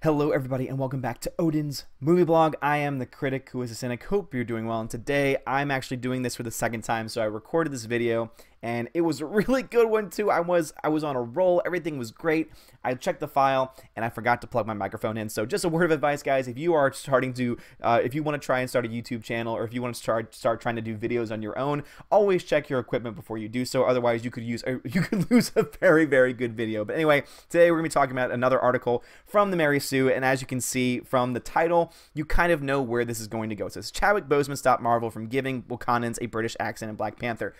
Hello everybody and welcome back to Odin's Movie Blog. I am the critic who is a cynic. Hope you're doing well, and today I'm actually doing this for the second time. So I recorded this video and it was a really good one too. I was on a roll. Everything was great. I checked the file and I forgot to plug my microphone in. So just a word of advice, guys, if you are starting to if you want to try and start a YouTube channel, or if you want to start trying to do videos on your own, always check your equipment before you do so. Otherwise you could lose a very good video. But anyway, today we're going to be talking about another article from the Mary Sue, and as you can see from the title, you kind of know where this is going to go. It says Chadwick Boseman stopped Marvel from giving Wakandans a British accent in Black Panther.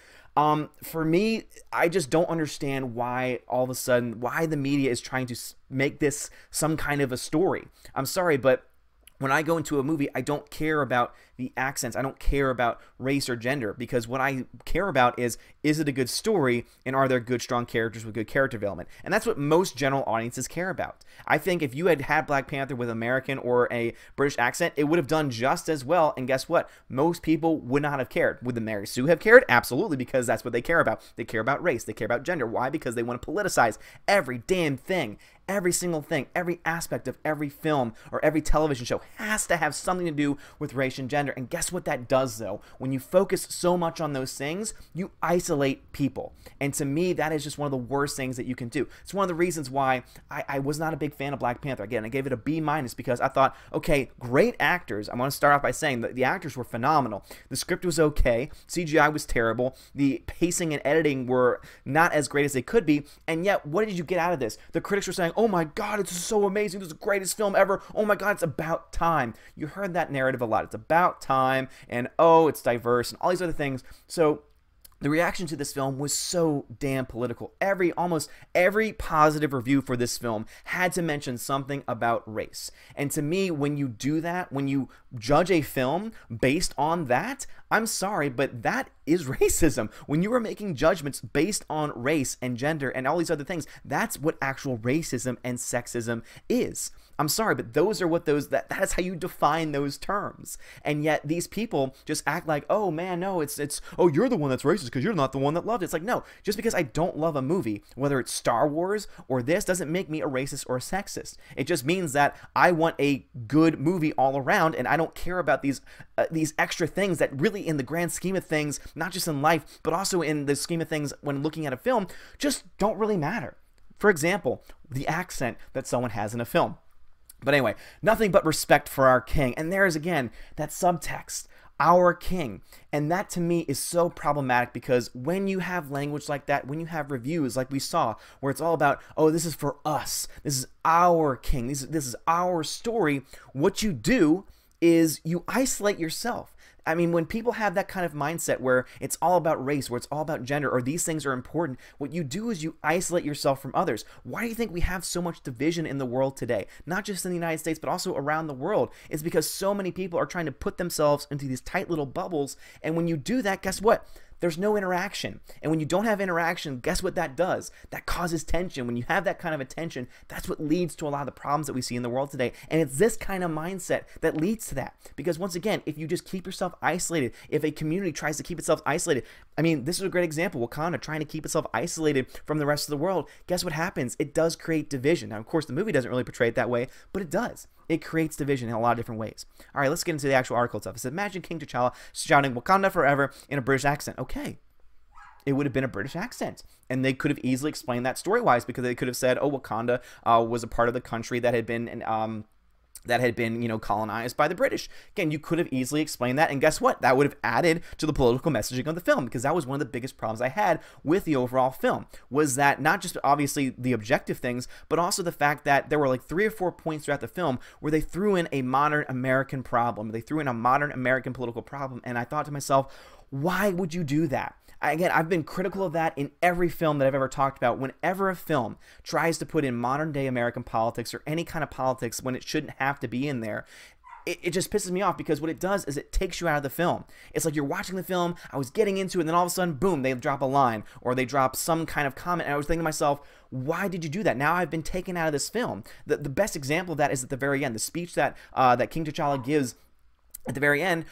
For me, I just don't understand why all of a sudden, why the media is trying to make this some kind of a story. I'm sorry, but when I go into a movie, I don't care about the accents. I don't care about race or gender, because what I care about is it a good story, and are there good, strong characters with good character development? And that's what most general audiences care about. I think if you had Black Panther with American or a British accent, it would have done just as well. And guess what? Most people would not have cared. Would the Mary Sue have cared? Absolutely, because that's what they care about. They care about race. They care about gender. Why? Because they want to politicize every damn thing. Every single thing, every aspect of every film or every television show has to have something to do with race and gender. And guess what that does, though? When you focus so much on those things, you isolate people. And to me, that is just one of the worst things that you can do. It's one of the reasons why I was not a big fan of Black Panther. Again, I gave it a B- because I thought, okay, great actors. I'm going to start off by saying that the actors were phenomenal. The script was okay. CGI was terrible. The pacing and editing were not as great as they could be. And yet, what did you get out of this? The critics were saying, oh my God, it's so amazing. This is the greatest film ever. Oh my God, it's about time. You heard that narrative a lot. It's about time, and oh, it's diverse, and all these other things. So the reaction to this film was so damn political. Almost every positive review for this film had to mention something about race. And to me, when you do that, when you judge a film based on that, I'm sorry, but that is racism. When you are making judgments based on race and gender and all these other things, that's what actual racism and sexism is. I'm sorry, but those are what that is how you define those terms. And yet these people just act like, oh man, no, it's oh, you're the one that's racist because you're not the one that loved it. It's like, no, just because I don't love a movie, whether it's Star Wars or this, doesn't make me a racist or a sexist. It just means that I want a good movie all around, and I don't care about these extra things that really, in the grand scheme of things, not just in life, but also in the scheme of things when looking at a film, just don't really matter. For example, the accent that someone has in a film. But anyway, nothing but respect for our king. And there's again that subtext, our king. And that to me is so problematic, because when you have language like that, when you have reviews like we saw, where it's all about, oh, this is for us, this is our king, this is our story, what you do is you isolate yourself. I mean, when people have that kind of mindset where it's all about race, where it's all about gender, or these things are important, what you do is you isolate yourself from others. Why do you think we have so much division in the world today? Not just in the United States, but also around the world. It's because so many people are trying to put themselves into these tight little bubbles, and when you do that, guess what? There's no interaction. And when you don't have interaction, guess what that does? That causes tension. When you have that kind of a tension, that's what leads to a lot of the problems that we see in the world today. And it's this kind of mindset that leads to that. Because once again, if you just keep yourself isolated, if a community tries to keep itself isolated, I mean, this is a great example. Wakanda trying to keep itself isolated from the rest of the world. Guess what happens? It does create division. Now, of course, the movie doesn't really portray it that way, but it does. It creates division in a lot of different ways. All right, let's get into the actual article itself. It says, imagine King T'Challa shouting Wakanda forever in a British accent. Okay. It would have been a British accent. And they could have easily explained that story-wise, because they could have said, oh, Wakanda was a part of the country that had been colonized by the British. Again, you could have easily explained that, and guess what? That would have added to the political messaging of the film, because that was one of the biggest problems I had with the overall film, was that not just obviously the objective things, but also the fact that there were like 3 or 4 points throughout the film where they threw in a modern American problem. They threw in a modern American political problem, and I thought to myself, why would you do that? Again, I've been critical of that in every film that I've ever talked about. Whenever a film tries to put in modern-day American politics or any kind of politics when it shouldn't have to be in there, it just pisses me off, because what it does is it takes you out of the film. It's like you're watching the film, I was getting into it, and then all of a sudden, boom, they drop a line, or they drop some kind of comment, and I was thinking to myself, why did you do that? Now I've been taken out of this film. The best example of that is at the very end, the speech that King T'Challa gives at the very end.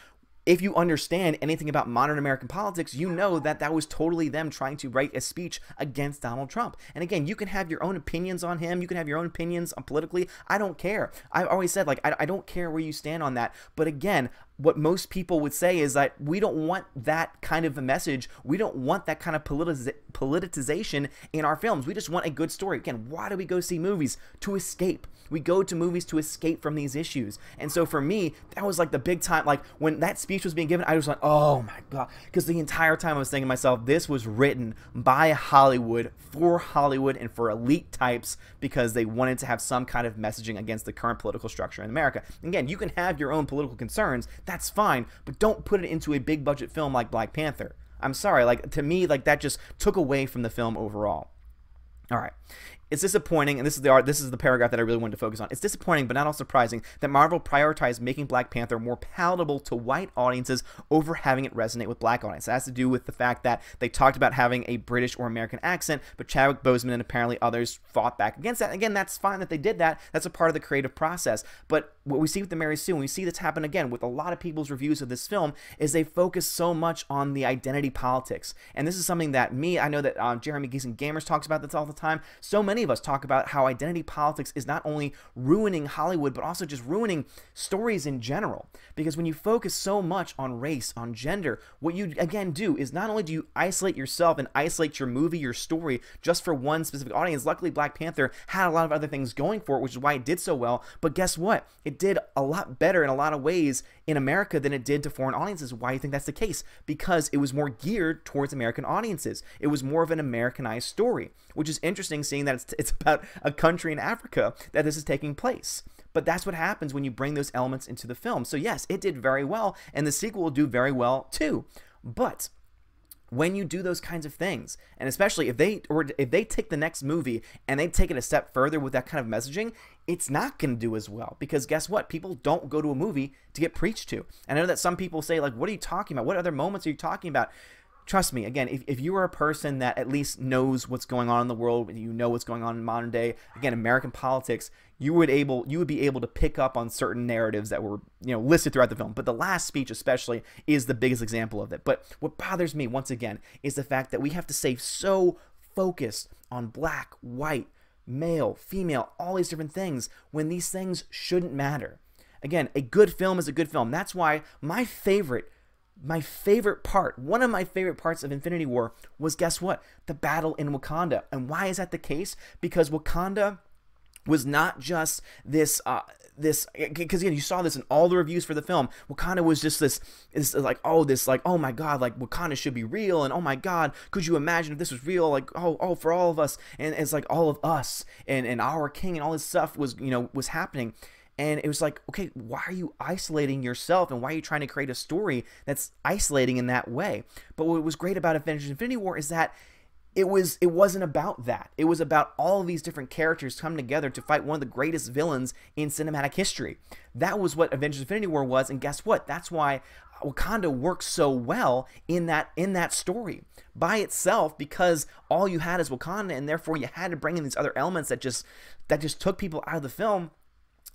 if you understand anything about modern American politics, you know that that was totally them trying to write a speech against Donald Trump. And again, you can have your own opinions on him. You can have your own opinions on politically. I don't care. I've always said, like, I don't care where you stand on that. But again, what most people would say is that we don't want that kind of a message. We don't want that kind of politicization in our films. We just want a good story. Again, why do we go see movies? To escape. We go to movies to escape from these issues. And so for me, that was like the big time, like when that speech was being given, I was like, oh my God. Because the entire time I was thinking to myself, this was written by Hollywood, for Hollywood, and for elite types because they wanted to have some kind of messaging against the current political structure in America. And again, you can have your own political concerns, that's fine, but don't put it into a big budget film like Black Panther. I'm sorry, like, to me, like, that just took away from the film overall. All right. It's disappointing, and this is the paragraph that I really wanted to focus on. It's disappointing, but not all surprising, that Marvel prioritized making Black Panther more palatable to white audiences over having it resonate with black audiences. It has to do with the fact that they talked about having a British or American accent, but Chadwick Boseman and apparently others fought back against that. Again, that's fine that they did that. That's a part of the creative process. But what we see with the Mary Sue, and we see this happen again with a lot of people's reviews of this film, is they focus so much on the identity politics. And this is something that I know that Jeremy Geeson Gamers talks about this all the time. So many of us talk about how identity politics is not only ruining Hollywood, but also just ruining stories in general. Because when you focus so much on race, on gender, what you again do is not only do you isolate yourself and isolate your movie, your story, just for one specific audience. Luckily, Black Panther had a lot of other things going for it, which is why it did so well. But guess what? It did a lot better in a lot of ways in America than it did to foreign audiences. Why do you think that's the case? Because it was more geared towards American audiences. It was more of an Americanized story, which is interesting, seeing that it's about a country in Africa that this is taking place. But that's what happens when you bring those elements into the film. So yes, it did very well, and the sequel will do very well too. But when you do those kinds of things, and especially if they take the next movie and they take it a step further with that kind of messaging, it's not going to do as well. Because guess what? People don't go to a movie to get preached to. And I know that some people say, like, what are you talking about? What other moments are you talking about? Trust me, again, if you are a person that at least knows what's going on in the world, you know what's going on in modern day, again, American politics, you would be able to pick up on certain narratives that were, listed throughout the film. But the last speech especially is the biggest example of it. But what bothers me, once again, is the fact that we have to stay so focused on black, white, male, female, all these different things when these things shouldn't matter. Again, a good film is a good film. That's why one of my favorite parts of Infinity War was, guess what? The battle in Wakanda. And why is that the case? Because Wakanda was not just this, because again, you saw this in all the reviews for the film. Wakanda was just this oh my God, like, Wakanda should be real, and oh my God, could you imagine if this was real, like, oh, for all of us, and it's like all of us, and our king, and all this stuff was, was happening. And it was like, okay, why are you isolating yourself, and why are you trying to create a story that's isolating in that way? But what was great about Avengers Infinity War is that it wasn't about that. It was about all of these different characters coming together to fight one of the greatest villains in cinematic history. That was what Avengers Infinity War was, and guess what? That's why Wakanda works so well in that story by itself, because all you had is Wakanda, and therefore you had to bring in these other elements that just took people out of the film.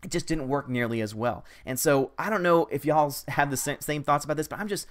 It just didn't work nearly as well. And so I don't know if y'all have the same thoughts about this, but I'm just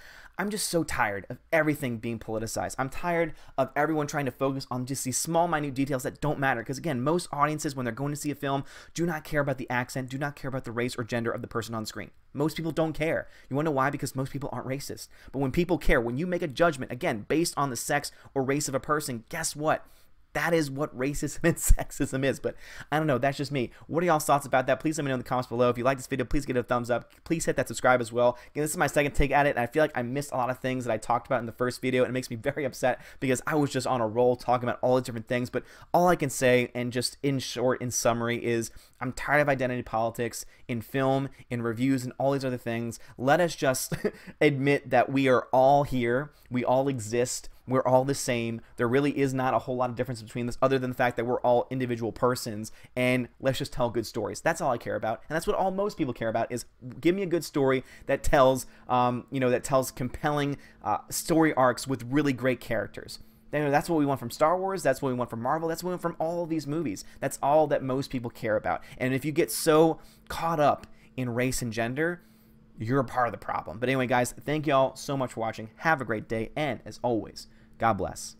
so tired of everything being politicized. I'm tired of everyone trying to focus on just these small, minute details that don't matter. Because again, most audiences, when they're going to see a film, do not care about the accent, do not care about the race or gender of the person on screen. Most people don't care. You want to know why? Because most people aren't racist. But when people care, when you make a judgment, again, based on the sex or race of a person, guess what? That is what racism and sexism is. But I don't know. That's just me. What are y'all's thoughts about that? Please let me know in the comments below. If you like this video, please give it a thumbs up. Please hit that subscribe as well. Again, this is my second take at it, and I feel like I missed a lot of things that I talked about in the first video, and it makes me very upset because I was just on a roll talking about all the different things. But all I can say, and just in short, in summary, is I'm tired of identity politics in film, in reviews, and all these other things. Let us just admit that we are all here. We all exist. We're all the same. There really is not a whole lot of difference between this, other than the fact that we're all individual persons, and let's just tell good stories. That's all I care about, and that's what most people care about, is give me a good story that tells, that tells compelling story arcs with really great characters. That's what we want from Star Wars. That's what we want from Marvel. That's what we want from all of these movies. That's all that most people care about. And if you get so caught up in race and gender, you're a part of the problem. But anyway, guys, thank y'all so much for watching. Have a great day. And as always, God bless.